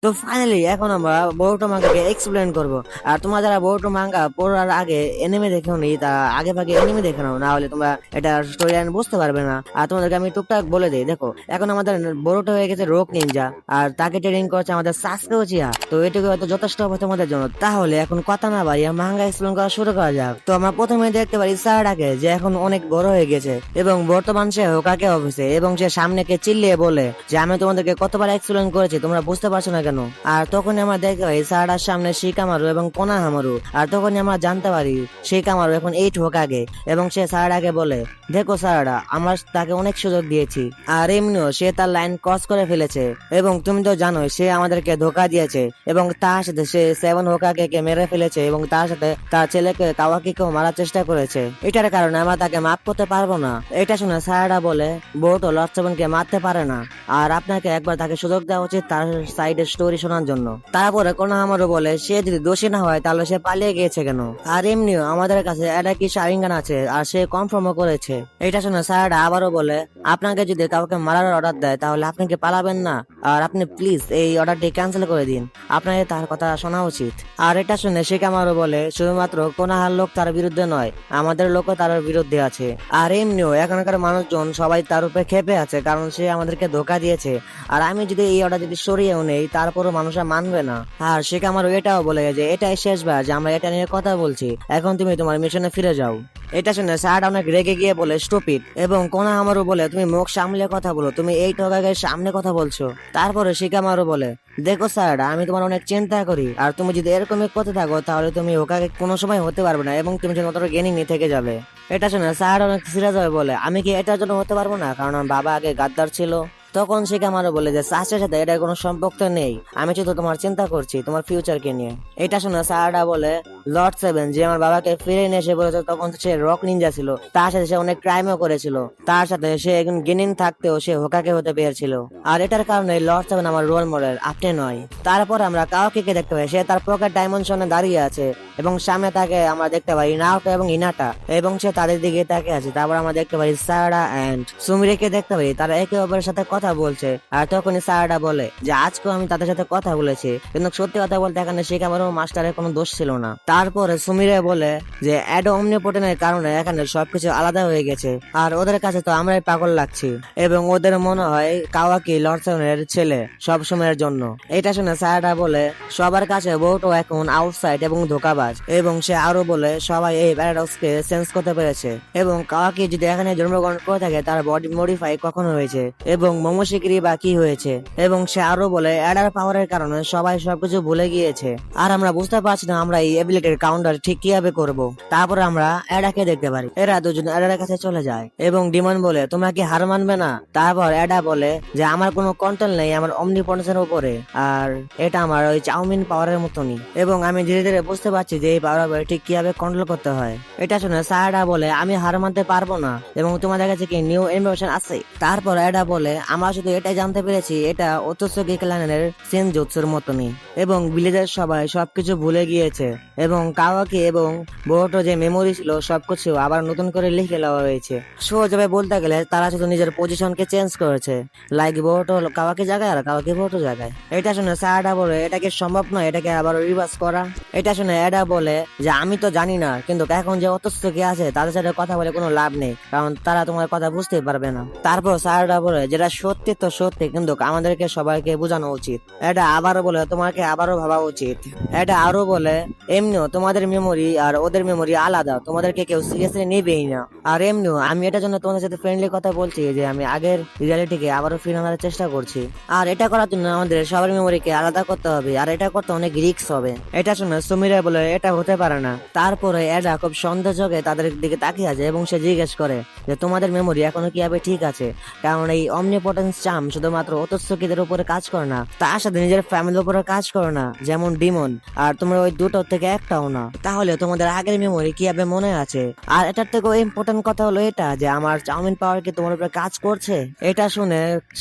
তো ফাইনালি এখন আমরা বোরোটো মাঙ্গাকে এক্সপ্লেন করব। আর তোমরা যারা বোরোটো মাঙ্গা পড়ার আগে এনিমে দেখো নি, তা আগে ভাগে এনিমে দেখে নাও, না হলে তোমরা এটা স্টোরি লাইন বুঝতে পারবে না। আর তোমাদেরকে আমি টুকটাক বলে দিই, দেখো এখন আমাদের বোরোটো হয়ে গেছে রোগ নিনজা, আর তাকে ট্রেনিং করছে আমাদের সাসকে উচিয়া। তো এটুকু হয়তো যথেষ্ট হবে তোমাদের জন্য। তাহলে এখন কথা না বাড়িয়ে মাঙ্গা এক্সপ্লেন করা শুরু করা যাক। তো আমরা প্রথমে দেখতে পারি সারাটাকে, যে এখন অনেক বড় হয়ে গেছে এবং বর্তমান সে হোকাকে অফিসে, এবং সে সামনেকে চিল্লিয়ে বলে যে আমি তোমাদেরকে কতবার এক্সপ্লেন করেছি, তোমরা বুঝতে পারছো না কেন। আর তখন আমরা দেখতে পাই সারাটার সামনে শিকামারু এবং কোনাহামারু। আর তখন আমরা জানতে পারি শিকামারু এখন 8 হোকাগে, এবং সে সারাটাকে বলে দেখো সারাটা, আমরা তাকে অনেক সুযোগ দিয়েছি, আর এমনিও সে তার লাইন ক্রস করে ফেলেছে, এবং তুমি তো জানোই সে আমাদেরকে ধোকা দিয়েছে, এবং তার সাথে সে 7 হোকাগে কে মেরে ফেলেছে, এবং তার সাথে তার ছেলেকে কাওয়াকিকেও মারার চেষ্টা করেছে। এটার কারণে আমরা তাকে মাফ করতে পারবো না। এটা শুনে সারাটা বলে বোর্টো লর্ড সেভেনকে মারতে পারে না, আর আপনাকে একবার তাকে সুযোগ দেওয়া উচিত তার সাইডের স্টোরি শোনার জন্য। তারপরে কোনাহামারু বলে সে যদি দোষী না হয় তাহলে সে পালিয়ে গিয়েছে কেন, আর এমনিও আমাদের কাছে এটা কি শারিঙ্গান আছে, আর সে কনফার্মও করেছে। এটা শুনে সারাটা আবারও বলে আপনাকে যদি কাউকে মারার অর্ডার দেয় তাহলে আপনি কি পালাবেন না, আর আপনি প্লিজ এই অর্ডারটি ক্যান্সেল করে দিন, আপনাকে তার কথা শোনা উচিত। আর এটা শুনে শিকামারু বলে শুধুমাত্র কোনাহার লোক তার বিরুদ্ধে নয়, আমাদের লোকও তার বিরুদ্ধে আছে, আর এমনিও এখনকার মানুষজন সবাই তার উপরে ক্ষেপে আছে, কারণ সে আমাদেরকে ধোকা দিয়েছে। আর আমি যদি এই অর্ডার যদি সরিয়েও নেই তারপরও মানুষরা মানবে না। আর শিকামারু এটাও বলে যে এটাই শেষবার যে আমরা এটা নিয়ে কথা বলছি, এখন তুমি তোমার মিশনে ফিরে যাও। এটা শুনে সারাটা অনেক রেগে গিয়ে বলে স্টুপিড, এবং কোনাহামারু বলে তুমি মুখ সামলে কথা বলো, তুমি এই টোকাগের সামনে কথা বলছো। তারপরে শিকামারু বলে দেখো সারাটা, আমি তোমার অনেক চিন্তা করি, আর তুমি যদি এরকমই করতে থাকো তাহলে তুমি ওকাকে কোনো সময় হতে পারবে না, এবং তুমি যত গেনিং নিয়ে থেকে যাবে। এটা শুনে সারাটা অনেক সিরিয়াস হয়ে বলে আমি কি এটার জন্য হতে পারবো না, কারণ আমার বাবা আগে গাদ্দার ছিল। তখন শিকামারু বলে যে সাসের সাথে এটার কোনো সম্পর্ক নেই, আমি শুধু তোমার চিন্তা করছি তোমার ফিউচারকে নিয়ে। এটা শুনে সারাটা বলে লর্ড সেভেন যে আমার বাবাকে ফিরে নিয়ে এসে বলেছে, তখন সে রক নিনজা ছিল, তার সাথে সে অনেক ক্রাইমও করেছিল, তার সাথে সে একজন গেনিং থাকতেও সে হোকাকে হতে পেরেছিল, আর এটার কারণে লর্ড সেভেন আমার রোল মডেল, আপনি নয়। তারপর আমরা কাওয়াকিকে দেখতে পাই, সে তার পকেট ডাইমেনশনে দাঁড়িয়ে আছে, এবং সামনে তাকে আমরা দেখতে পাই নাওটো এবং ইনাটা, এবং সে তাদের দিকে তাকিয়ে আছে। তারপর আমরা দেখতে পাই সারাটা এন্ড সুমিরেকে দেখতে পাই, তারা একে অপরের সাথে কথা বলছে। আর তখনই সারাটা বলে যে আজকেও আমি তাদের সাথে কথা বলেছি, কিন্তু সত্যি কথা বলতে এখানে শিকামারু মাস্টারের কোনো দোষ ছিল না। তারপরে সুমিরে বলে যে অ্যাডো অমনিপটেনের কারণে এখানে সবকিছু আলাদা হয়ে গেছে, আর ওদের কাছে তো আমরাই পাগল লাগছি, এবং ওদের মনে হয় কাওয়াকি লর্ড সেভেনের ছেলে সব সময়ের জন্য। এটা শুনে সারাটা বলে সবার কাছে বোর্টো এখন আউটসাইড এবং ধোকাবাজ, এবং সে আরো বলে সবাই এই প্যারাডক্সকে সেন্স করতে পেরেছে, এবং কাওয়াকি যদি এখানে জন্মগ্রহণ করে থাকে তার বডি মডিফাই কখন হয়েছে, এবং মোমোশিকিরি বা কি হয়েছে। এবং সে আরো বলে অ্যাডার পাওয়ারের কারণে সবাই সবকিছু ভুলে গিয়েছে, আর আমরা বুঝতে পারছি না আমরা এই এবিলিটির কাউন্টার ঠিক কিভাবে করব। তারপরে আমরা অ্যাডাকে দেখতে পারি, এরা দুজন অ্যাডার কাছে চলে যায়, এবং ডিমন বলে তোমরা কি হার মানবে না। তারপর অ্যাডা বলে যে আমার কোনো কন্ট্রোল নেই আমার অমনিপটেন্সের উপরে, আর এটা আমার ওই চাউমিন পাওয়ারের মতনই, এবং আমি ধীরে ধীরে বুঝতে পারছি যে এই পাওয়ার ঠিক কিভাবে কন্ট্রোল করতে হয়। এটা শুনে সারাটা বলে আমি হার মানতে পারবো না, এবং তোমাদের কাছে কি নিউ ইনফরমেশন আছে। তারপর অ্যাডা বলে আমরা শুধু এটাই জানতে পেরেছি এটা ওতসুকি ক্ল্যানের সেনজুৎসুর মতনই, এবং ভিলেজের সবাই সবকিছু ভুলে গিয়েছে, এবং কাওয়াকি এবং বোর্টো যে মেমোরি ছিল সবকিছু আবার নতুন করে লিখে নেওয়া হয়েছে। সহজভাবে বলতে গেলে তারা শুধু নিজের পজিশনকে চেঞ্জ করেছে, লাইক বোর্টো কাওয়াকি জায়গায় আর কাওয়াকি বোর্টো জায়গায়। এটা শুনে সারাটা বলে এটা কি সম্ভব নয় এটাকে আবার রিভার্স করা। এটা শুনে এডা বলে যে আমি তো জানি না, কিন্তু এখন যে ওতসুকি আছে তাদের সাথে কথা বলে কোনো লাভ নেই, কারণ তারা তোমার কথা বুঝতে পারবে না। তারপর সারাটা বলে যেটা সত্যি তো সত্যি, কিন্তু আমাদেরকে সবাইকে বোঝানো উচিত। এটা আবারও বলে তোমাকে আবারও ভাবা উচিত। এটা আরো বলে এমনিও তোমাদের মেমোরি আর ওদের মেমোরি আলাদা, তোমাদেরকে কেউ সিরিয়াসলি নেবেই না, আর এমনিও আমি এটার জন্য তোমাদের সাথে ফ্রেন্ডলি কথা বলছি যে আমি আগের রিয়ালিটিকে আবারও ফিরে আনার চেষ্টা করছি, আর এটা করার জন্য আমাদের সবার মেমোরিকে আলাদা করতে হবে, আর এটা করতে অনেক রিস্ক হবে। এটা শুনে সুমিরা বলে এটা হতে পারে না। তারপরে এডা খুব সন্দেহ চোখে তাদের দিকে তাকিয়ে আছে, এবং সে জিজ্ঞেস করে যে তোমাদের মেমোরি এখনো কিভাবে ঠিক আছে, কারণ এই অমনিপটেন্স চাম শুধুমাত্র ওতসুকিদের উপরে কাজ করে না, তার সাথে নিজের ফ্যামিলির উপরে কাজ করে না, যেমন ডিমন। আর তোমরা ওই দুটো থেকে একটাও না, তাহলে তোমাদের আগের মেমোরি কিভাবে মনে আছে? আর এটার থেকেও ইম্পর্টেন্ট কথা হলো এটা যে আমার চাউমিন পাওয়ার কি তোমার উপরে কাজ করছে? এটা শুনে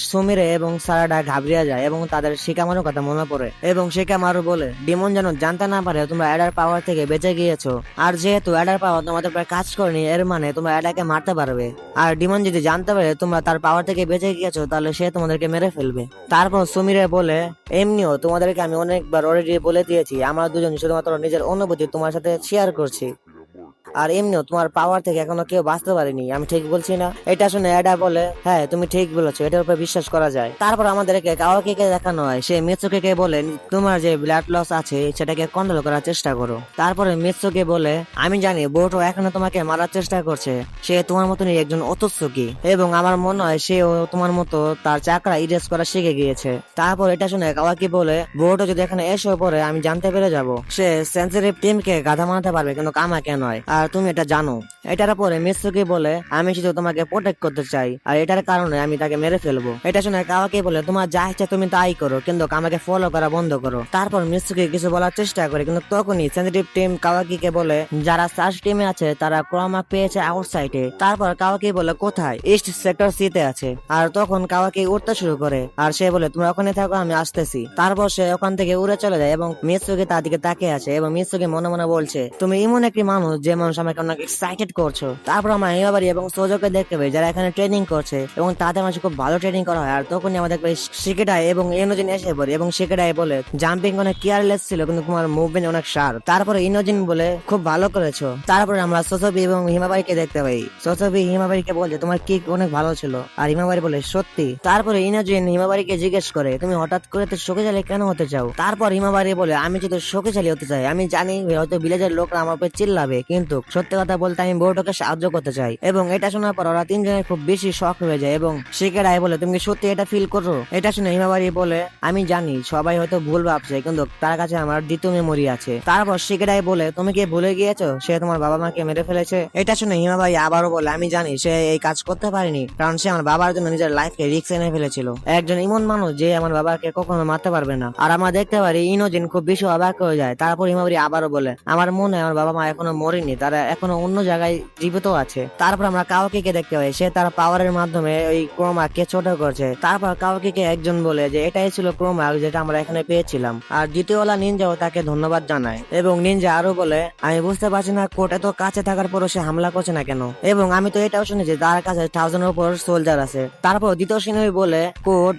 সুমিরে এবং সারাডা ঘাবড়িয়ে যায় এবং তাদের শিকামারুর কথা মনে পড়ে এবং শিকামারু বলে ডিমন যেন জানতে না পারে তোমরা অ্যাডার পাওয়ার থেকে বেঁচে গিয়েছো, আর যেহেতু অ্যাডার পাওয়ার তোমাদের উপরে কাজ করেনি এর মানে তোমরা অ্যাডাকে মারতে পারবে। আর ডিমন যদি জানতে পারে তোমরা তার পাওয়ার থেকে বেঁচে গিয়েছো তাহলে সে তোমাদেরকে মেরে ফেলবে। তারপর সুমিরে বলে এমনিও তোমাদেরকে আমি অনেকবার অলরেডি বলে দিয়েছি, আমরা দুজন শুধুমাত্র নিজের অনুভূতি তোমার সাথে শেয়ার করছি, আর এমনিও তোমার পাওয়ার থেকে এখনো কেউ বাঁচতে পারেনি, আমি ঠিক বলছি না? এটা শুনে অ্যাডা বলে হ্যাঁ তুমি ঠিক বলেছো, এটার উপর বিশ্বাস করা যায়। তারপর আমাদেরকে কাওয়াকিকে দেখানো হয়, সে মিৎসুকে বলে তোমার যে ব্লাড লস আছে সেটাকে কন্ট্রোল করার চেষ্টা করো। তারপরে মিৎসুকে বলে আমি জানি বোটো এখনো তোমাকে মারার চেষ্টা করছে, সে তোমার মতনই একজন অতস্যকি এবং আমার মনে হয় সেও তোমার মতো তার চাকরা ইরেজ করা শিখে গিয়েছে। তারপর এটা শুনে কাওয়াকি বলে বোটো যদি এখানে এসে পড়ে আমি জানতে পেরে যাব, সে সেন্সিটিভ টিমকে গাধা মানাতে পারবে কিন্তু আমাকে নয়, আর তুমি এটা জানো। এটার পরে মিৎসুকি বলে আমি শুধু তোমাকে প্রোটেক্ট করতে চাই আর এটার কারণে আমি তাকে মেরে ফেলবো। এটা শুনে কাওয়াকি বলে তোমার যা ইচ্ছা তুমি তাই করো কিন্তু আমাকে ফলো করা বন্ধ করো। তারপর মিৎসুকি কিছু বলার চেষ্টা করে কিন্তু তখনই সেনসিটিভ টিম কাওয়াকিকে বলে যারা সার্চ টিমে আছে তারা ক্রমাক পেয়েছে আউটসাইডে। তারপর কাওয়াকি বলে কোথায়? ইস্ট সেক্টর সি তে আছে। আর তখন কাওয়াকি উঠতে শুরু করে আর সে বলে তোমরা ওখানে থাকো আমি আসতেছি। তারপর সে ওখান থেকে উড়ে চলে যায় এবং মিৎসুকি তার দিকে তাকিয়ে আছে এবং মিৎসুকি মনে মনে বলছে তুমি এমন একটি মানুষ যে মানুষ আমাকে অনেক এক্সাইটেড করছো। তারপর আমরা হিমাবারি এবং সোজোকে দেখতে পাই যারা এখানে ট্রেনিং করছে এবং তাদের মাঝে খুব ভালো ট্রেনিং করা হয়। আর তখনই আমাদের শিকেডাই এবং ইনোজিন এসে পড়ে এবং শিকেডাই বলে জাম্পিং অনেক কেয়ারলেস ছিল কিন্তু তোমার মুভমেন্ট অনেক শার্প। তারপরে ইনোজিন বলে খুব ভালো করেছো। তারপরে আমরা সোসোবি এবং হিমাবারিকে দেখতে পাই, সোসোবি হিমাবারিকে বলছে তোমার কিক অনেক ভালো ছিল আর হিমাবারি বলে সত্যি। তারপরে ইনোজিন হিমাবারিকে জিজ্ঞেস করে তুমি হঠাৎ করে তো শক্তিশালী কেন হতে চাও? তারপর হিমাবারি বলে আমি যদি শক্তিশালী হতে চাই আমি জানি হয়তো ভিলেজের লোকরা আমার উপর চিল্লাবে কিন্তু সত্যি কথা বলতে আমি বোর্ডকে সাহায্য করতে চাই। এবং এটা শোনার পর ওরা তিনজনের খুব বেশি শখ হয়ে যায় এবং শিকেরাই বলে তুমি কি সত্যি এটা ফিল করো? এটা শুনে হিমাবারি বলে আমি জানি সবাই হয়তো ভুল ভাবছে কিন্তু তার কাছে আমার দ্বিতীয় মেমোরি আছে। তারপর শিকেরাই বলে তুমি কি ভুলে গিয়েছো সে তোমার বাবা মাকে মেরে ফেলেছে? এটা শুনে হিমাবারি আবারও বলে আমি জানি সে এই কাজ করতে পারেনি কারণ সে আমার বাবার জন্য নিজের লাইফকে রিস্ক এনে ফেলেছিল, একজন এমন মানুষ যে আমার বাবাকে কখনো মারতে পারবে না। আর আমরা দেখতে পারি ইনোজিন খুব বেশি অবাক হয়ে যায়। তারপর হিমাবারি আবারও বলে আমার মনে হয় আমার বাবা মা এখনো মরেনি, তারা এখনো অন্য জায়গায় জীবিত আছে। তারপর আমরা কাওয়াকিকে দেখতে পাই সে তার পাওয়ারের মাধ্যমে ওই ক্রোমাকে ছোট করছে। তারপর কাওয়াকিকে একজন বলে যে এটাই ছিল ক্রোমাক যেটা আমরা এখানে পেয়েছিলাম। আর দ্বিতীয়ওয়ালা নিনজাও তাকে ধন্যবাদ জানায় এবং নিনজা আরো বলে আমি বুঝতে পারছি না কোর্ট এত কাছে থাকার পরও সে হামলা করছে না কেন, এবং আমি তো এটাও শুনেছি তার কাছে 1000 এর উপর সোলজার আছে। তারপর দ্বিতীয় সিনই বলে কোর্ট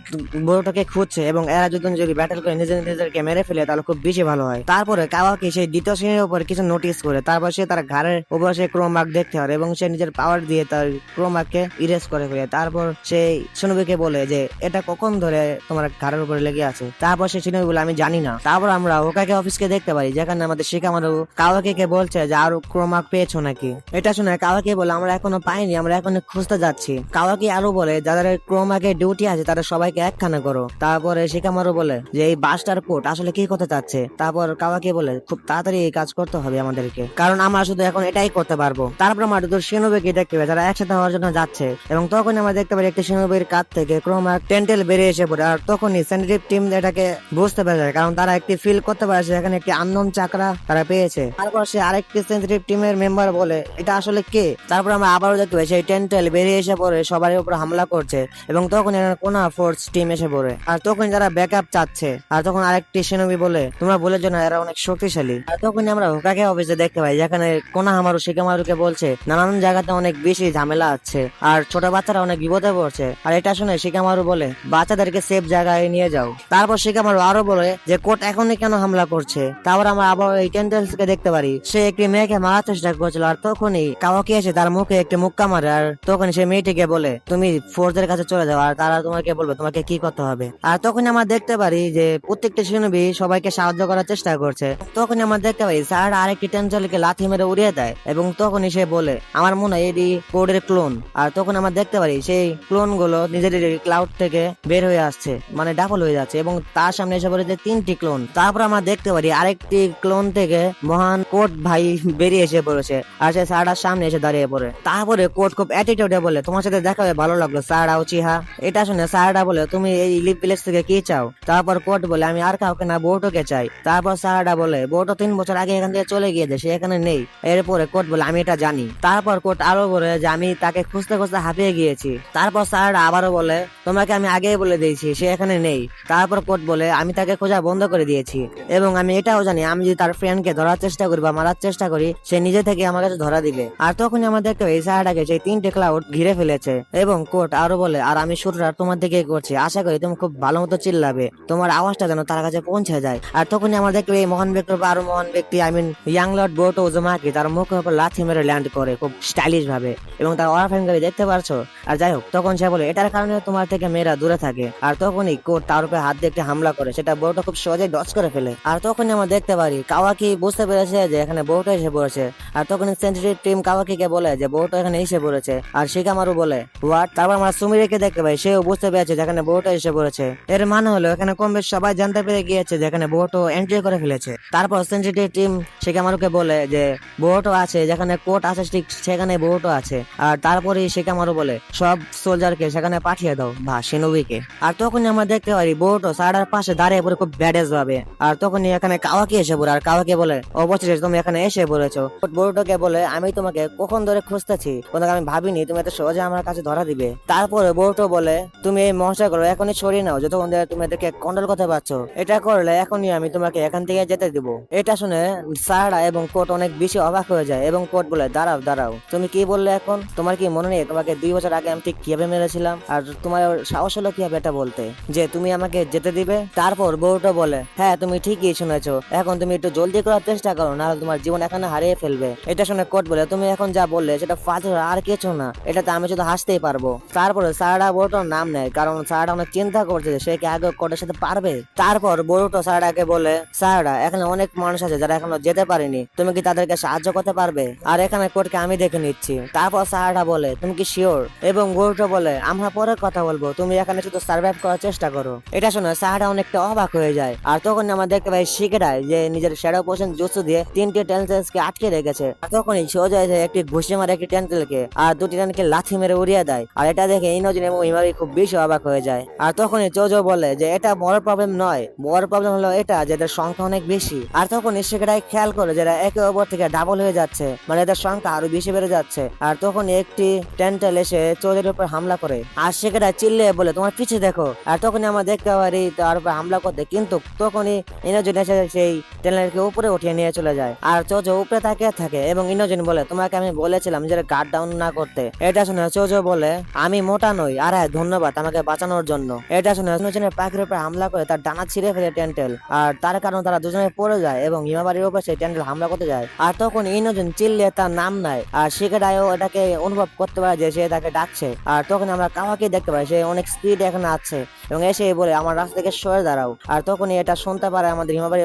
বড়টাকে খুঁজছে এবং এরা যদি ব্যাটেল করে নিজেদেরকে মেরে ফেলে তাহলে খুব বেশি ভালো হয়। তারপরে কাওয়াকি সেই দ্বিতীয় সিনের উপর কিছু নোটিস করে তারপর সে তার ঘাড়ের উপর সে ক্রোমাক দেখতে পারে এবং সে নিজের পাওয়ার দিয়ে তার ক্রোমাককে ইরেজ করে ফেলে। তারপর সে শিনোবিকে বলে যে এটা কখন ধরে তোমার ঘাড়ের উপরে লেগে আছে? তারপর সে শিনোবি বলে আমি জানি না। তারপর আমরা হোকাগে অফিসকে দেখতে পারি যেখানে আমাদের শিকামারু কাওয়াকিকে বলছে যে আরো ক্রোমাক পেয়েছো নাকি। এটা শুনে কাওয়াকি বলে আমরা এখনো পাইনি, আমরা এখনো খুঁজতে যাচ্ছি। কাওয়াকি আরো বলে যাদের ক্রোমাকের ডিউটি আছে তারা সবাইকে একখানা করো। তারপরে শিকামারু বলে যে এই বাস্টার কোট আসলে কি করতে চাচ্ছে। তারপর কাওয়াকি বলে খুব তাড়াতাড়ি এই কাজ করতে হবে আমাদেরকে কারণ আমরা শুধু এখন এটাই করতে পারবো। তারপর আমরা দুটো শিনোবিকে দেখতে পাই যারা একসাথে হওয়ার জন্য যাচ্ছে এবং তখন আমরা দেখতে পারি একটি শিনোবির কাছ থেকে ক্রোমাক টেন্টেল বেরিয়ে এসে পড়ে। আর তখনই সেন্সিটিভ টিম এটাকে বুঝতে পেরে যায় কারণ তারা একটি ফিল করতে পারছে এখানে একটি আননোন চাকরা তারা পেয়েছে। তারপর সে আরেকটি সেন্সিটিভ টিমের মেম্বার বলে এটা আসলে কে? তারপর আমরা আবারও দেখতে পাই সেই টেন্টেল বেরিয়ে এসে পড়ে সবার উপর হামলা করছে এবং তখন কোনা ফোর্স টিম এসে পড়ে। আর তখন যারা ব্যাকআপ চাচ্ছে আর তখন আরেকটি শিনোবি বলে তোমরা বলেছো না এরা অনেক শক্তিশালী। আর তখন আমরা হোকাগে অফিসে দেখতে পাই যেখানে কোনা হামারু শিকামারুকে বলছে নানান জায়গাতে অনেক বেশি ঝামেলা আছে আর ছোট বাচ্চারা অনেক বিপদে পড়ছে। আর এটা শুনে শিকামারু বলে বাচ্চাদেরকে সেফ জায়গায় নিয়ে যাও। তারপর শিকামারু আরো বলে যে কোর্ট এখনই কেন হামলা করছে। তারপর আমরা আবার এই টেন্টেলস কে দেখতে পারি সে একটি মেয়েকে মারার চেষ্টা করছিল আর তখনই কাওয়াকি এসে তার মুখে একটি মুক্কা মারে আর তখন সে মেয়েটিকে বলে তুমি ফোর্সের কাছে চলে যাও আর তারা তোমাকে বলবে তোমাকে কি করতে হবে। আর তখন আমরা দেখতে পারি যে প্রত্যেকটা শিনোবি সবাইকে সাহায্য করার চেষ্টা করছে। তখন আমরা দেখতে পাই স্যার আরেকটি টেন্টেলকে লাথি মেরে উড়িয়ে দেয় এবং তখনই সে বলে আমার মনে হয় এটি কোডের ক্লোন। আর তখন আমরা দেখতে পারি সেই ক্লোন গুলো নিজেদের ক্লাউড থেকে বের হয়ে আসছে, মানে ডাবল হয়ে যাচ্ছে এবং তার সামনে এসে পড়েছে 3টি ক্লোন। তারপর আমরা দেখতে পারি আরেকটি ক্লোন থেকে মহান কোড ভাই বেরিয়ে এসে পড়েছে আর সে সারাটার সামনে এসে দাঁড়িয়ে পড়ে। তারপরে কোড খুব অ্যাটিটিউডে বলে তোমার সাথে দেখা হয়ে ভালো লাগলো সারা উচিহা। এটা শুনে সারাটা বলে তুমি এই লিপ ভিলেজ থেকে কি চাও? তারপর কোড বলে আমি আর কাউকে না বোর্টোকে চাই। তারপর সারাটা বলে বোর্টো 3 বছর আগে এখান থেকে চলে গিয়েছে, সে এখানে নেই। এরপরে কোড বলে আমি এটা জানি। তারপর কোড আরো বলে যে আমি তাকে খুঁজতে খুঁজতে হাঁপিয়ে গিয়েছি। তারপর সারাটা আবারও বলে তোমাকে আমি আগেই বলে দিয়েছি সে এখানে নেই। তারপর কোড বলে আমি তাকে খোঁজা বন্ধ করে দিয়েছি এবং আমি এটাও জানি আমি যদি তার ফ্রেন্ডকে ধরার চেষ্টা করি বা মারার চেষ্টা করি সে নিজে থেকে আমার কাছে ধরা দিবে। আর তখনই আমাদের এই সারাটাকে সেই 3টে ক্লাউড ঘিরে ফেলেছে এবং কোড আরো বলে আর আমি শুরুটা তোমার দিকে করছি, আশা করি তুমি খুব ভালো মতো চিল্লাবে, তোমার আওয়াজটা যেন তার কাছে পৌঁছে যায়। আর তখনই আমাদের এই মহান ব্যক্তি বা আরো মহান ব্যক্তি I mean young lord Boruto Uzumaki তার মুখের উপর লাথি মেরে ল্যান্ড করে খুব স্টাইলিশ ভাবে এবং তার অরা ফ্যাঙ্গারি দেখতে পারছো। আর যাই হোক তখন সে বলে এটার কারণে তোমার থেকে মেয়েরা দূরে থাকে। আর তখনই কোড তার উপরে হাত দিয়ে একটি হামলা করে, সেটা বোর্টো খুব সহজে ডচ করে ফেলে। আর তখনই আমরা দেখতে পারি কাওয়াকি বুঝতে পেরেছে যে এখানে বোর্টো এসে পড়েছে। আর তখন সেন্সিটিভ টিম কাওয়াকিকে বলে যে বোর্টো এখানে এসে পড়েছে। আর শিকামারু বলে হোয়াট। তারপর আমরা সুমিরেকে দেখতে পাই, সেও বুঝতে পেরেছে যেখানে বোর্টো এসে পড়েছে। এর মানে হলো এখানে কম বেশ সবাই জানতে পেরে গিয়েছে যেখানে বোর্টো এন্ট্রি করে ফেলেছে। তারপর সেন্সিটিভ টিম শিকামারুকে বলে যে বোর্টো আছে যেখানে কোট আছে ঠিক সেখানে বোর্টো আছে। আর তারপরে শিকামারু বলে সব সোলজারকে সেখানে পাঠিয়ে দাও বা শিনোবিকে। আর তখনই আমরা দেখতে পারি বোর্টো সারার পাশে দাঁড়িয়ে পড়ে খুব ব্যাডেজ ভাবে। আর তখনই এখানে কাওয়াকি এসে পড়ে। আর কাওয়াকি বলে অবশেষে তুমি এখানে এসে পড়েছো। বোর্টোকে বলে আমি তোমাকে কখন ধরে খুঁজতেছি, আমি ভাবিনি তুমি এত সহজে আমার কাছে ধরা দিবে। তারপরে বোর্টো বলে তুমি এই মহাশয়গুলো এখনই সরিয়ে নাও যতক্ষণ ধরে তুমি এদেরকে কন্ট্রোল করতে পারছো, এটা করলে এখনই আমি তোমাকে এখান থেকে যেতে দিব। এটা শুনে সারা এবং কোট অনেক বেশি অবাক হয়ে যায় এবং কোট বলে দাঁড়াও দাঁড়াও তুমি কি বললে এখন? তোমার কি মনে নেই তোমাকে 2 বছর আগে আমি ঠিক কিভাবে মেরেছিলাম? আর তোমার সাহস হলো কিভাবে এটা বলতে যে তুমি আমাকে যেতে দিবে? তারপর বোর্টো বলে হ্যাঁ তুমি ঠিকই শুনেছো, এখন তুমি একটু জলদি করার চেষ্টা করো না তোমার জীবন এখানে হারিয়ে ফেলবে। এটা শুনে কোট বলে তুমি এখন যা বললে সেটা ফালতু আর কিছু না, এটাতে আমি শুধু হাসতেই পারবো। তারপরে সারাটা বোর্টোর নাম নেয় কারণ সারাটা অনেক চিন্তা করছে যে সে কি আগে কোটের সাথে পারবে। তারপর বোর্টো সারাটাকে বলে সারাটা এখানে অনেক মানুষ আছে যারা এখনো যেতে পারেনি, তুমি কি তাদেরকে সাহায্য করতে পারবে? আর এখানে কোটকে আমি দেখে নিচ্ছি। তারপর সারাটা বলে তুমি কি শিওর? এবং বোর্টো বলে আমরা পরে কথা বলবো, তুমি এখানে শুধু সার্ভাইভ করার চেষ্টা করো। এটা শুনে সারাটা অনেকটা অবাক হয়ে যায়। আর তখন আমরা দেখতে পাই শিকেরাই যে নিজের শ্যাডো পোশন জুৎসু দিয়ে 3টে টেন্টেলসকে আটকে রেখেছে। তখনই সোজা একটি ঘুষি মারে একটি টেন্টেলকে আর 2টি টেন্টেলকে লাথি মেরে উড়িয়ে দেয়। আর এটা দেখে ইনোজিন এবং হিমারি খুব বেশি অবাক হয়ে যায়। আর তখনই চোজো বলে যে এটা বড় প্রবলেম নয়, বড় প্রবলেম হলো এটা যে এদের সংখ্যা অনেক বেশি। আর তখনই শিকেরাই খেয়াল করে যারা একে অপর থেকে ডাবল হয়ে যাচ্ছে, মানে এদের সংখ্যা আরো বেশি বেড়ে যাচ্ছে। আর তখন একটি টেন্টেল এসে চোজোর উপর হামলা করে আর শিকেরাই চিল্লিয়ে বলে তোমার পিছে দেখো। আর তখনই আমরা দেখতে পারি তার উপর হামলা করতে, কিন্তু তখনই ইনোজিন এসে সেই টেন্টেলকে উপরে উঠিয়ে নিয়ে চলে যায়। আর চোজো উপরে তাকিয়ে থাকে এবং ইনোজিন বলে তোমাকে আমি বলেছিলাম যে গার্ড ডাউন না করতে। এটা শুনে চোজো বলে আমি মোটা নই আর হ্যাঁ ধন্যবাদ আমাকে বাঁচানোর জন্য। এটা শুনে ইনোজিনের পাখির উপর হামলা করে তার ডানা ছিঁড়ে ফেলে টেন্টেল। আর তার কারণে তারা দুজনে পড়ে যায় এবং হিমাবাড়ির উপর সেই টেন্টেল হামলা করতে যায়। আর তখন ইনোজিন চিল্লিয়ে তার নাম নেয় আর শিকেরাইও এটাকে অনুভব করতে পারে যে সে তাকে ডাকছে। আর তখন আমরা কাওয়াকি দেখতে পাই সে অনেক স্পিড এখানে আছে এবং এসে বলে আমার রাস্তা থেকে সরে দাঁড়াও। আর তখনই এটা শুনতে পারে আমাদের হিমাবাড়ি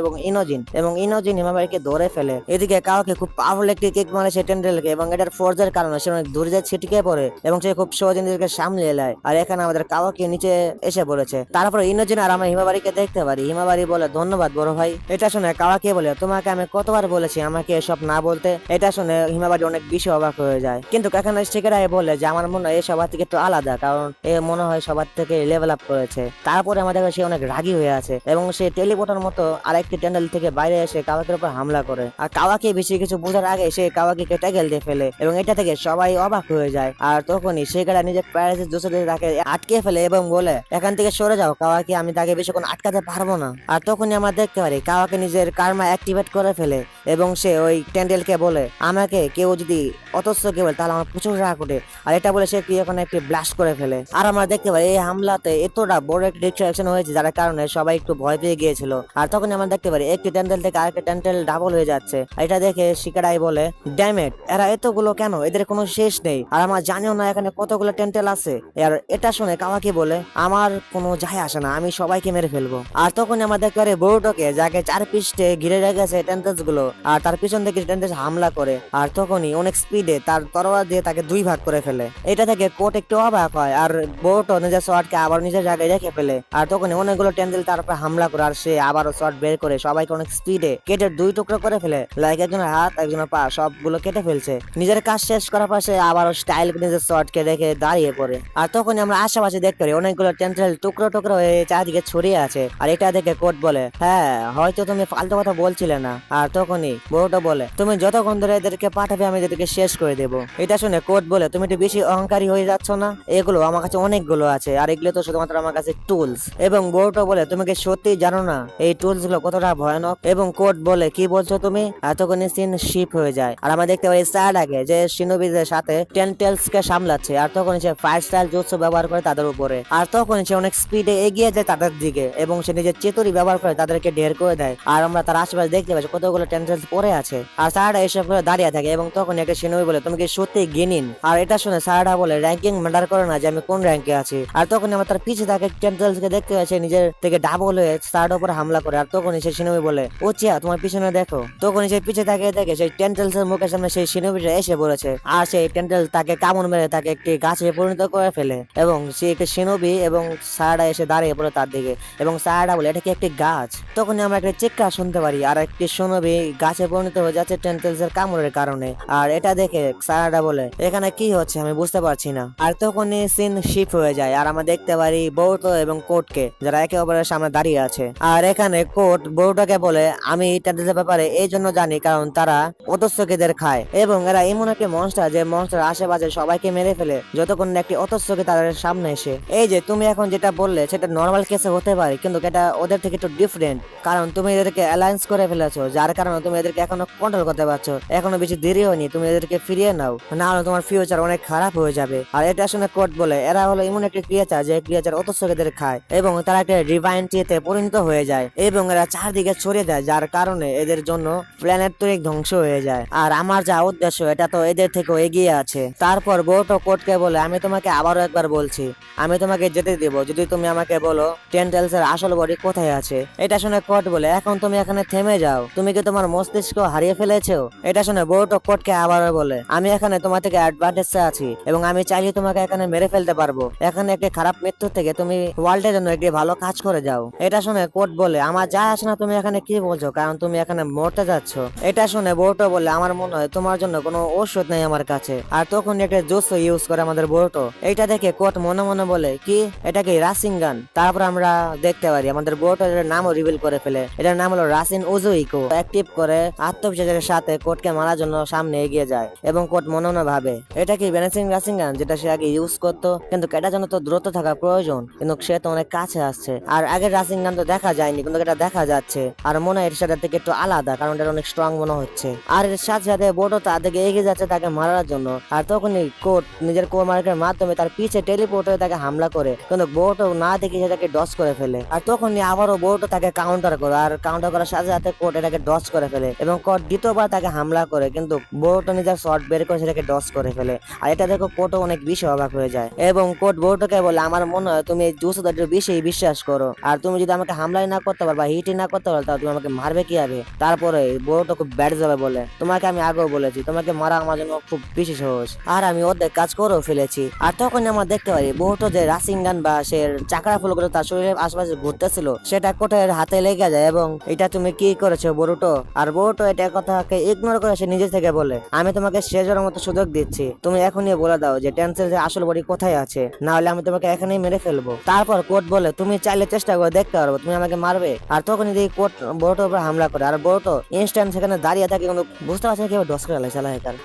এবং ইনোজিন হিমাবাড়িকে ধরে ফেলে। এদিকে কাওয়াকি খুব পাওয়ারফুল একটি কিক মারে সে টেন্টেলকে এবং এটার ফোর্সের কারণে সে অনেক দূরে যায় ছিটকে পড়ে এবং সে খুব সহজে নিজেকে সামলিয়ে নেয়। আর এখানে আমাদের কাওয়াকি নিচে এসে পড়েছে। তারপর ইনোজিন আর আমরা হিমাবাড়িকে দেখতে পারি। হিমাবাড়ি বলে ধন্যবাদ বড় ভাই। এটা শুনে কাওয়াকি বলে তোমাকে আমি কতবার বলেছি আমাকে এসব না বলতে। এটা শুনে হিমাবাড়ি অনেক বেশি অবাক হয়ে যায়, কিন্তু এখানে শিকেরাই বলে যে আমার মনে হয় সবার থেকে একটু আলাদা, কারণ এ মনে হয় সবার থেকে লেভেল আপ করেছে। তারপরে আমাদের সে অনেক রাগী হয়ে আছে এবং সে টেলিপোর্টার মতো আরেকটি টেন্ডেল থেকে বাইরে এসে কাওয়াকির উপর হামলা করে। আর কাওয়াকি বেশি কিছু বোঝার আগে সে কাওয়াকিকে ট্যাকেল দিয়ে ফেলে এবং এটা থেকে সবাই অবাক হয়ে যায়। আর তখনই শিকেরা নিজের প্যারালাইসিস জুসে তাকে আটকে ফেলে এবং বলে এখান থেকে সরে যাও কাওয়াকি, আমি তাকে বেশিক্ষণ আটকাতে পারবো না। আর তখনই আমরা দেখতে পারি কাওয়াকি নিজের কার্মা অ্যাক্টিভেট করে ফেলে এবং সে ওই টেন্ডেলকে বলে আমাকে কেউ যদি অতস্য কেউ বলে তাহলে আমার প্রচুর রাগ ওঠে। আর এটা বলে সে এখন একটি ব্লাস্ট করে ফেলে। আর আমরা দেখতে পাই এই হামলাতে এতটা বড় একটি ডিস্ট্রাকশন হয়েছে যার কারণে সবাই একটু ভয় পেয়ে গিয়েছিল। আর তখন আমরা দেখতে পারি একটি টেন্ডেল থেকে আরেকটি টেন্ডেল ডাবল হয়ে যাচ্ছে। এটা দেখে শিকারাই বলে ড্যামেট, এরা এতগুলো কেন, এদের কোনো শেষ নেই আর আমার জানিও না এখানে কতগুলো টেন্ডেল আছে। আর এটা শুনে কাওয়াকি বলে আমার কোনো যায় আসে না, আমি সবাইকে মেরে ফেলবো। আর তখন আমরা দেখতে পারি বোর্ডোকে যাকে 4 পৃষ্ঠে ঘিরে রেখেছে টেন্ডেলস গুলো আর তার পিছন থেকে কিছু টেন্টেল হামলা করে আর তখনই অনেক স্পিডে তার তরোয়ার দিয়ে তাকে দুই ভাগ করে ফেলে। এটা থেকে কোট একটু অবাক হয় আর বোর্টো নিজের শটকে আবার নিজের জায়গায় রেখে ফেলে আর তখনই অনেকগুলো টেন্টেল তার উপর হামলা করে আর সে আবারও শট বের করে সবাইকে অনেক স্পিডে কেটে দুই টুকরো করে ফেলে। লাইক একজনের হাত একজনের পা সবগুলো কেটে ফেলছে। নিজের কাজ শেষ করার পর সে আবারও স্টাইল নিজের শটকে রেখে দাঁড়িয়ে পড়ে আর তখনই আমরা আশেপাশে দেখতে পারি অনেকগুলো টেন্টেল টুকরো টুকরো হয়ে চারদিকে ছড়িয়ে আছে। আর এটা দেখে কোট বলে, হ্যাঁ হয়তো তুমি ফালতু কথা বলছিলে না। আর তখনই বোর্টো বলে, তুমি যতক্ষণ ধরে এদেরকে পাঠাবে আমি এদেরকে শেষ করে দেবো। এটা শুনে কোট বলে, তুমি একটু বেশি অহংকারী হয়ে যাচ্ছ না? এগুলো আমার কাছে অনেকগুলো আছে আর এগুলো তো শুধুমাত্র আমার কাছে টুলস। এবং বোর্টো বলে, তুমি কি সত্যি জানো না এই টুলস গুলো কতটা ভয়ানক? এবং কোট বলে, কি বলছো তুমি? এতক্ষণে সিন শিপ হয়ে যায় আর আমরা দেখতে পাই সারাডাকে যে শিনোবিদের সাথে টেন্টেলস কে সামলাচ্ছে আর তখন সে ফায়ার স্টাইল জুৎসু ব্যবহার করে তাদের উপরে। আর তখন সে অনেক স্পিডে এগিয়ে যায় তাদের দিকে এবং সে নিজের চেতুরি ব্যবহার করে তাদেরকে ঢের করে দেয়। আর আমরা তার আশেপাশে দেখতে পাচ্ছি কতগুলো টেন্টেলস পড়ে আছে আর সারাডা এসব করে দাঁড়িয়ে থাকে এবং তখন একটা শিনোবি বলে, তুমি কি সত্যি গেনিন? আর এটা শুনে সারাডা বলে, র্যাঙ্কিং ম্যাটার করে না যে আমি কোন র্যাঙ্কে আছি। আর তখন আমরা তার পিছে থাকে টেন্টেলস কে দেখতে পাচ্ছি নিজের থেকে ডাবল হয়ে সারাডার উপর হামলা করে। আর তখন সে শিনোবি বলে, ও চিয়া তোমার পিছনে দেখো। তখন সে পিছে তাকিয়ে দেখে সেই টেন্টেলস এর মুখের সামনে সেই শিনোবিটা এসে পড়েছে আর সেই টেন্টেল তাকে কামড় মেরে তাকে একটি গাছে পরিণত করে ফেলে এবং সে একটি শিনোবি এবং সারাডা এসে দাঁড়িয়ে পড়ে তার দিকে এবং সারাডা বলে, এটা কি একটি গাছ? তখন আমরা একটা চিৎকার শুনতে পারি আর একটি শিনোবি গাছে পরিণত হয়ে যাচ্ছে টেন্টেলস এর কামড়ের কারণে। আর এটা দেখে সারাডা বলে, এখানে কি হচ্ছে আমি বুঝতে পারছি না। আর তখনই সিন শিফট হয়ে যায় আর আমরা দেখতে পারি বোর্টো এবং কোটকে যারা একে অপরের সামনে দাঁড়িয়ে আছে। আর এখানে কোট বোর্টোকে বলে, আমি টেন্টেলসের ব্যাপারে এই জন্য জানি কারণ তারা অতস্যকেদের খায় এবং এরা এমন একটি মনস্টার যে মনস্টার আশেপাশে সবাইকে মেরে ফেলে যতক্ষণ না একটি অতস্যকে তাদের সামনে এসে। এই যে তুমি এখন যেটা বললে সেটা নর্মাল কেসে হতে পারে কিন্তু এটা ওদের থেকে একটু ডিফারেন্ট কারণ তুমি এদেরকে অ্যালায়েন্স করে ফেলেছো যার কারণে তুমি এদেরকে এখনো কন্ট্রোল করতে পারছো। এখনো বেশি দেরি হয়নি, তুমি এদেরকে ফিরিয়ে নাও না হলে তোমার ফিউচার অনেক খারাপ হয়ে যাবে। আর এটা শুনে কোট বলে, এরা হলো এমন একটি ক্রিয়েচার যে ক্রিয়েচার অতস্যকেদের খায় এবং তারা একটা রিভাইন ট্রিতে পরিণত হয়ে যায় এবং এরা চারদিকে ছড়িয়ে দেয় যার কারণে এদের জন্য প্ল্যানেট তৈরি ধ্বংস হয়ে যায়। আর আমার যা উদ্দেশ্য এটা তো এদের থেকেও এগিয়ে আছে। তারপর বোর্টো কোটকে বলে, আমি তোমাকে আবারও একবার বলছি আমি তোমাকে যেতে দেব যদি তুমি আমাকে বলো টেন্টেলস এর আসল বডি কোথায় আছে। এটা শুনে কোট বলে, এখন তুমি এখানে থেমে যাও, তুমি কি তোমার মস্তিষ্ক হারিয়ে ফেলেছো? এটা শুনে বোর্টো কোটকে আবারও বলে, আমি এখানে তোমার থেকে অ্যাডভান্টেজে আছি এবং আমি চাইলে তোমাকে এখানে মেরে ফেলতে পারবো। এখানে একটি খারাপ মৃত্যু থেকে তুমি ওয়ার্ল্ডের জন্য একটি ভালো কাজ করে যাও। এটা শুনে কোট বলে, আমার যা আসে না তুমি এখানে কি বলছো কারণ তুমি এখানে মরতে যাচ্ছ। এটা শুনে বোর্টো বলে, আমার মনে হয় তোমার জন্য কোনো ওষুধ নেই আমার কাছে। আর তখন একটা জুৎসু ইউজ করে আমাদের বোর্টো। এইটা দেখে কোট মনে মনে বলে, কি এটা কি রাসিনগান? তারপর আমরা দেখতে পারি আমাদের বোর্টো এর নামও রিভিল করে ফেলে। এটার নাম হলো রাসিন উজুইকো। অ্যাক্টিভ করে আত্মবিশ্বাসের সাথে কোটকে মারার জন্য সামনে এগিয়ে যায় এবং কোট মনে মনে ভাবে, এটা কি ভ্যানিসিং রাসিনগান যেটা সে আগে ইউজ করতো কিন্তু এটার জন্য তো দ্রুত থাকা প্রয়োজন কিন্তু সে তো অনেক কাছে আসছে। আর আগের রাসিনগান তো দেখা যায়নি কিন্তু এটা দেখা যাচ্ছে আর মনে হয় এর সাথে থেকে একটু আলাদা কারণ এটা অনেক স্ট্রং মনে হচ্ছে। আর এর সাথে সাথে বোর্টো তার দিকে এগিয়ে যাচ্ছে তাকে মারার জন্য আর তখনই কোট নিজের কোমার্কের মাধ্যমে তার পিছে টেলিপোর্ট হয়ে তাকে হামলা করে কিন্তু বোর্টো না দেখে সেটাকে ডস করে ফেলে। আর তখনই আবারও বোর্টো তাকে কাউন্টার করে আর কাউন্টার করার সাথে সাথে কোট এটাকে ডস করে ফেলে এবং কোট দ্বিতীয়বার তাকে হামলা করে কিন্তু বোর্টো নিজের শট বের করে সেটাকে ডস করে ফেলে। আর এটা দেখো কোটও অনেক বেশি অবাক হয়ে যায় এবং কোট বোর্টোকে বলে, আমার মনে হয় তুমি এই জুসুদের বেশি বিশ্বাস করো আর তুমি যদি আমাকে হামলাই না করতে পারো বা হিটই না করতে পারো তাহলে তুমি আমাকে মারবে কিভাবে? তারপরে বোর্টো খুব ব্যাড যাবে বলে, তোমাকে আমি আগেও বলেছি তোমাকে মারা আমার জন্য খুব বেশি সহজ আর আমি অর্ধেক কাজ করেও ফেলেছি। আর তখন আমরা দেখতে পারি বোর্টো যে রাসিনগান বা সে চাকরা ফুলগুলো তার শরীরের আশেপাশে ঘুরতেছিল সেটা কোটের হাতে লেগে যায় এবং এটা তুমি কি করেছো বোরুটো? আর বোরুটো এটা কথাকে ইগনোর করে সে নিজে থেকে বলে, আমি তোমাকে শেষবারের মতো সুযোগ দিচ্ছি, তুমি এখনই বলে দাও যে টেন্সের আসল বডি কোথায় আছে না হলে আমি তোমাকে এখানেই মেরে ফেলবো। তারপর কোট বলে, তুমি চাইলে চেষ্টা করে দেখতে পারবো তুমি আমাকে মারবে। আর তখন এই কোট বোরুটোর উপর হামলা করে আর বোরুটো ইনস্ট্যান্ট সেখানে দাঁড়িয়ে থাকে কিন্তু বুঝতে পারছে কিভাবে ডস করে লাগছে লাইকার।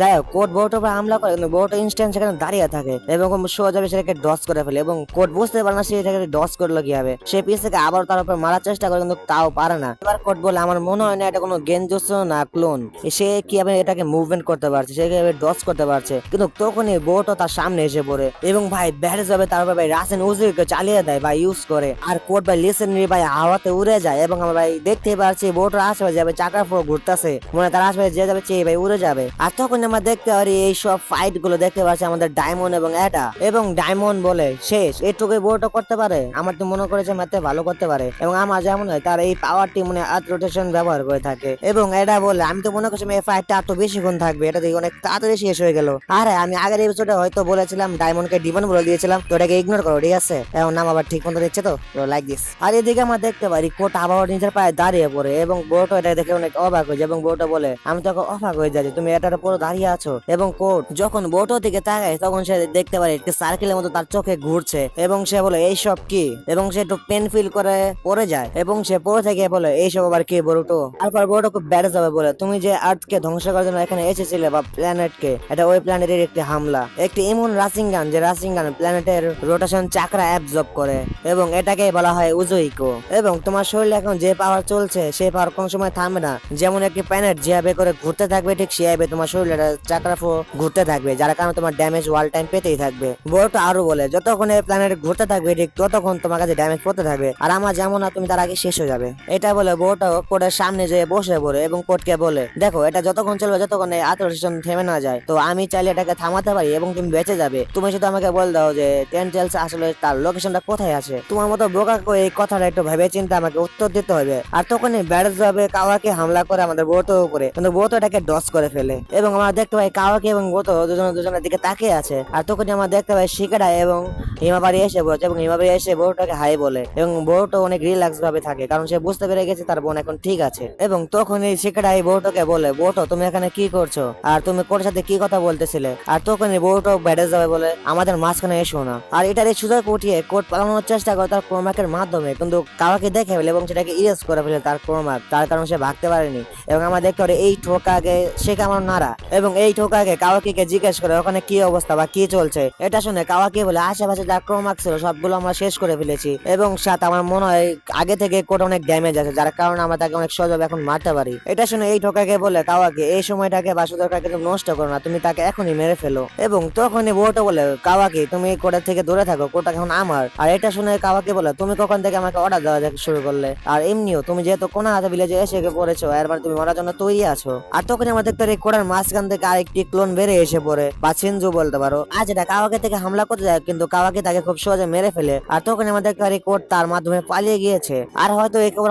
যাই হোক কোট বোর্টের উপর হামলা করে কিন্তু বোর্ট ইনস্ট্যান্ট সেখানে দাঁড়িয়ে থাকে এবং সোজা সেটাকে ডস করে ফেলে এবং কোট বুঝতে পারে না সে এটাকে ডস করলো কিভাবে। সে পিছ থেকে আবার তার উপর মারার চেষ্টা করে কিন্তু তাও পারে না। এবার কোট বলে, আমার মনে হয় না এটা কোনো গেনজুৎসু না ক্লোন, সে কিভাবে এটাকে মুভমেন্ট করতে পারছে সে কিভাবে ডস করতে পারছে। কিন্তু তখনই বোর্টও তার সামনে এসে পড়ে এবং ভাই ব্যাটে যাবে তারপর ভাই রাসেন উজুইকে চালিয়ে দেয় ভাই ইউজ করে আর কোট ভাই লিসেন ভাই হাওয়াতে উড়ে যায় এবং আমরা ভাই দেখতে পারছি বোর্টের আশেপাশে যাবে চাকার ফ্লো ঘুরতেছে মনে তার আশেপাশে যে যাবে চেয়ে ভাই উড়ে যাবে। আর তখন আমরা দেখতে পারি এই সব ফাইট গুলো দেখতে পাচ্ছি আমাদের ডায়মন্ড এবং অ্যাডা, এবং ডায়মন্ড বলে শেষ এটুকুই বড়টা করতে পারে। আমার তো মনে করেছে মাত্র ভালো করতে পারে, এবং আমার যেমন হয় তার এই পাওয়ারটি মানে আর্থ রোটেশন ব্যবহার করে থাকে। এবং অ্যাডা বলে আমি তো মনে করছি এই ফাইটটা এত বেশিক্ষণ থাকবে, এটা দেখি অনেক তাড়াতাড়ি শেষ হয়ে গেল। আরে আমি আগের এপিসোডে হয়তো বলেছিলাম ডায়মন্ডকে ডিমন বলে দিয়েছিলাম, তো এটাকে ইগনোর করো, ঠিক আছে? এখন নাম আবার ঠিক মতো দিচ্ছে তো লাইক দিস। আর এদিকে আমরা দেখতে পারি কোট আবার নিজের পায়ে দাঁড়িয়ে পড়ে, এবং বউটা এটা দেখে অনেক অবাক হয়ে যায়, এবং বউটা বলে আমি তো অবাক হয়ে যাচ্ছি তুমি এটার পুরো দাঁড়িয়ে আছো। এবং কোট যখন বউটার দিকে তাকায় তখন সে দেখতে পারে একটি সার্কেলের মতো তার চোখে ঘুরছে, এবং সে বলে এইসব কি, এবং সে একটু পেন ফিল করে পড়ে যায়, এবং সে পড়ে থেকে বলে এইসব আবার কি বড়টো। তারপর বড়টা খুব ব্যাড যাবে বলে তুমি যে আর্থ কে ধ্বংস করার জন্য এখানে এসেছিলে বা প্ল্যানেট কে, এটা ওই প্ল্যানেটের একটি হামলা, একটি এমন রাসিং গান যে রাসিং গান প্ল্যানেটের রোটেশন চাকরা অ্যাবজর্ব করে, এবং এটাকে বলা হয় উজুইকো। এবং তোমার শরীরে এখন যে পাওয়ার চলছে সেই পাওয়ার কোন সময় থামবে না, যেমন একটি প্ল্যানেট যেভাবে করে ঘুরতে থাকবে ঠিক সেভাবে তোমার শরীরে চাকরা ঘুরতে থাকবে, যার কারণে তোমার ড্যামেজ ওয়াল টাইম পেতেই থাকবে। বড়টা আরো বলে যতক্ষণ এই প্ল্যানেট ঘুরতে থাকবে ঠিক ততক্ষণ তোমার কাছে ড্যামেজ পড়তে থাকবে, আর আমার যেমন না তুমি তার আগে শেষ হয়ে যাবে। এটা বলে বড়টাও কোটের সামনে যেয়ে বসে পড়ে, এবং কোটকে বলে দেখো এটা যতক্ষণ চলবে যতক্ষণ এই আত্মরোটেশন থেমে না যায়, তো আমি চাইলে এটাকে থামাতে পারি এবং তুমি বেঁচে যাবে। তুমি শুধু আমাকে বল দাও যে টেনটেলস আসলে তার লোকেশনটা কোথায় আছে। তোমার মতো বোকা করে এই কথাটা একটু ভেবে চিন্তে আমাকে উত্তর দিতে হবে। আর তখনই ব্যারেজ যাবে কাওয়াকে হামলা করে আমাদের বোতো উপরে, কিন্তু বোতো এটাকে ডস করে ফেলে, এবং আমরা দেখতে পাই কাওয়াকে এবং বোতো দুজনের দিকে তাকিয়ে আছে। আর তখনই আমরা দেখতে পাই শিকারা এবং হিমাবাড়ি এসে বলছে, এবং হিমাবাড়ি এসে বোটোকে হাই বলে, এবং বোটো অনেক রিল্যাক্স ভাবে থাকে কারণ সে বুঝতে পেরে গেছে তার বোন এখন ঠিক আছে। এবং তখনই শিকারা এই বোটোকে বলে বোটো তুমি এখানে কি করছো, আর তুমি কোটের সাথে কি কথা বলতেছিলে। আর তখনই বোটো ব্যারেজ যাবে বলে আমাদের মাঝখানে এসো না। আর এটার এই সুযোগ উঠিয়ে কোট পালানোর চেষ্টা করে তার ক্রোমাকের মাধ্যমে, কিন্তু কাওয়াকে দেখে ফেলে এবং সেটাকে ইরেজ করে ফেলে তার ক্রোমাক, তার কারণে সে ভাগতে পারেনি। এবং আমরা দেখতে পারি এই ঠোকাকে সে কেমন নাড়া, এবং এই ঠোকাকে কাওয়াকিকে জিজ্ঞেস করে ওখানে কি অবস্থা বা কি চলছে। এটা শুনে কাওয়াকি বলে আশেপাশে যা ক্রোমাক ছিল সবগুলো আমরা শেষ করে ফেলেছি, এবং সাথে আমার মনে হয় আগে থেকে কোট অনেক ড্যামেজ আছে, যার কারণে আমরা তাকে অনেক সহজভাবে এখন মারতে পারি। এটা শুনে এই ঠোকাকে বলে কাওয়াকি এই সময়টাকে বা সুযোগটাকে তুমি নষ্ট করো না, তুমি তাকে এখনই মেরে ফেলো। এবং তখনই বউটা বলে কাওয়াকি তুমি কোটের থেকে দূরে থাকো, কোটা এখন আমার। আর এটা শুনে কাওয়াকি বলে তুমি কখন থেকে আমাকে অর্ডার দেওয়া শুরু করলে, আর এমনিও তুমি যেহেতু কোনা হাতে ভিলেজে এসে পড়েছো এরপর তুমি মরার জন্য তৈরি আছো। আর তখন আমরা দেখতে পারি কোটার মাঝখান থেকে আরেকটি ক্লোন বেড়ে এসে পড়ে, বা সিনজু বলতে পারো। আজ এটা কাওয়াকি থেকে হামলা করতে যায়, কিন্তু কাওয়াকি তাকে খুব সহজে মেরে ফেলে। আর তখন আমরা দেখতে পারি কোট তার মাধ্যমে পালিয়ে গিয়েছে। আর হয়তো এই খবর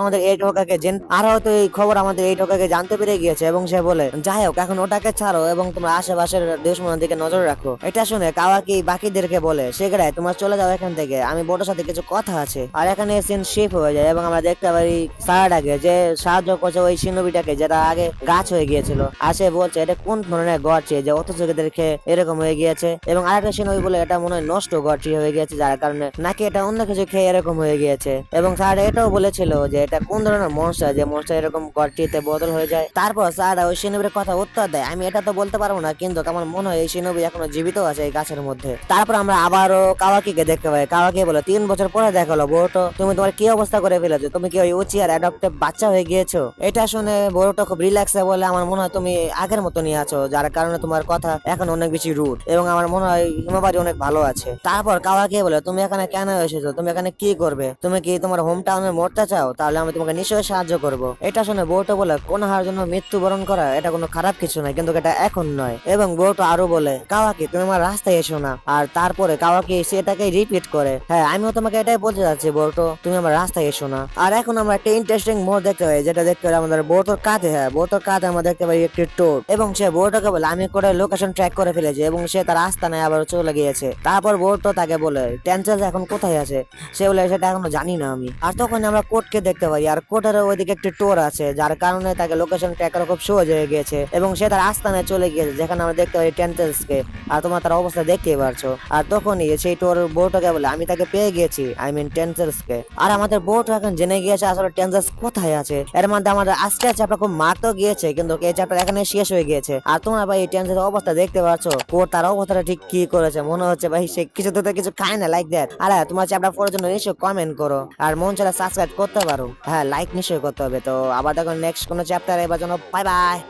আমাদের এই টোকাকে জানতে পেরে গিয়েছে, এবং সে বলে যাই হোক এখন ওটাকে ছাড়ো এবং তোমরা আশেপাশের দুশমনের দিকে নজর রাখো। এটা শুনে কাওয়াকি বাকিদেরকে বলে সেখানে তোমরা চলে যাও এখান থেকে, আমি বোটের সাথে কিছু কথা আছে। আর এখানে সিন শিফট হয়ে যায়, এবং আমরা দেখতে পারি সারাটাকে যে সাহায্য করছে ওই সিনোবিটাকে যেটা আগে গাছ হয়ে গিয়েছিল, আর সে বলছে এটা কোন ধরনের গড়ছে যে অত চোখেদেরকে এরকম হয়ে গিয়েছে। এবং আরেকটা সিনোবি বলে এটা মনে হয় নষ্ট গড়টি হয়ে গিয়েছে, যার কারণে নাকি এটা অন্য কিছু খেয়ে এরকম হয়ে গিয়েছে। এবং সারা এটাও বলেছিল যে এটা কোন ধরনের মনস্টার যে মনস্টার এরকম গড়টিতে বদল হয়ে যায়। তারপর সারা ওই সিনোবির কথা উত্তর দেয় আমি এটা তো বলতে পারবো না, কিন্তু আমার মনে হয় এই সিনোবি এখনো জীবিত আছে এই গাছের মধ্যে। তারপর আমরা আবারও কাওয়াকিকে দেখতে পাই, কাওয়াকি বলে 3 বছর পরে দেখালো বোরোটো তুমি তোমার কি অবস্থা করে ফেলেছো, তুমি কি ওই উচিয়ার অ্যাডপ্টেড বাচ্চা হয়ে গিয়েছো। এটা শুনে বোরোটো খুব রিল্যাক্সে বলে আমার মনে হয় তুমি আগের মতো নিয়ে আছো, যার কারণে তোমার কথা এখন অনেক বেশি রুড, এবং আমার মনে হয় হিমাবাড়ি অনেক ভালো আছে। তারপর কাওয়াকি বলে তুমি এখানে কেন এসেছো, তুমি এখানে কি করবে, তুমি কি তোমার হোম টাউনে মরতে চাও, তাহলে আমি তোমাকে নিশ্চয়ই সাহায্য করবো। এটা শুনে বোরোটো বলে কোন হার জন্য মৃত্যুবরণ করা এটা কোনো খারাপ কিছু নয়, কিন্তু এটা এখন নয়। এবং বোরোটো আরো বলে কাওয়াকি তুমি আমার রাস্তায় এসো না। আর তারপরে কাওয়াকি সেটাকে রিপিট করে হ্যাঁ আমিও তোমাকে এটাই বলতে যাচ্ছি বোরোটো তুমি আমার রাস্তায় এসো না। আর এখন আমরা একটা ইন্টারেস্টিং মোড় দেখতে পাই, যেটা দেখতে পাই আমাদের বোরোটোর কাঁধে, হ্যাঁ বোরোটোর কাঁধে আমরা দেখতে পাই একটি টোড, এবং সে বোরোটোকে বলে আমি করে লোকেশন ট্র্যাক করে ফেলেছি, এবং সে তার আস্তানায় আবার চলে গিয়েছে। তারপর বোরোটো তাকে বলে টেনচেলস এখন কোথায় আছে, সে বলে সেটা এখনো জানি না আমি। আর তখন আমরা কোটকে দেখতে পাই, আর কোটের ওইদিকে একটি টোর আছে, যার কারণে তাকে লোকেশন ট্র্যাক করা খুব সহজ হয়ে গিয়েছে, এবং সে তার আস্তানায় চলে গিয়েছে যেখানে আমরা দেখতে পাই টেনচেলসকে। আর তোমার তার অবস্থা দেখতেই পারছো। আর তখনই সেই টোর বোরোটোকে বলে আমি তাকে পেয়ে গিয়েছি, আই মিন টেনচেলসকে। আর আমাদের বোরোটো এখন জেনে গিয়েছে আসলে টেনচেলস কোথায় আছে। এর মধ্যে আমাদের আজকে চ্যাপ্টার খুব মারতে গিয়েছে, কিন্তু এই চ্যাপ্টার এখানে শেষ হয়ে গিয়েছে। আর তোমরা ভাই এই টেনচেলসের অবস্থা দেখতে পাচ্ছো, কোট তার অবস্থাটা ঠিক কি করেছে, মনে হচ্ছে ভাই সে কিছু তো কিছু খায় না লাইক দ্যাট। আর তোমার চ্যাপ্টার পড়ার জন্য নিশ্চয়ই কমেন্ট করো, আর মন চাইলে সাবস্ক্রাইব করতে পারো, হ্যাঁ লাইক নিশ্চয়ই করতে হবে। তো আবার দেখো নেক্সট কোনো চ্যাপ্টার এবার জন্য বাই বাই।